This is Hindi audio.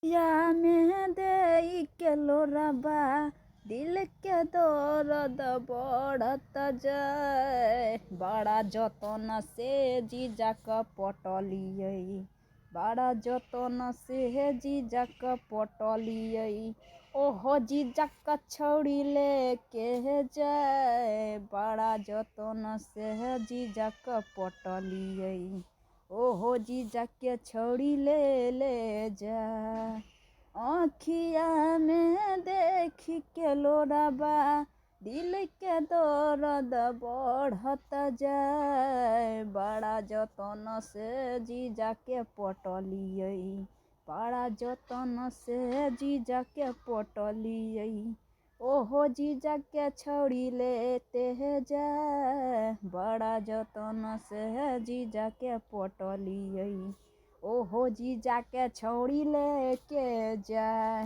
या में दे के लोराबा दिल के दर्द बढ़त जाए। बड़ा जतन से जीजा क पटलियै, बड़ा जतन से जीजा क पटलियै। ओहो जीजा क छौड़ी लेके जाए, बड़ा जतन से जीजा क पटलियै। ओहो जीजा के छौड़ी ले जा। आँखिया में देख के लोराबा दिल के दर्द बढ़त जाए। बड़ा जतन से जीजा के पटलियै, बड़ा जतन से जीजा के पटलियै। ओहो जीजा के छौड़ी लेते जाए, बड़ा जतन से जीजा के पटलियै। ओहो जीजा के छौड़ी लेके जाए।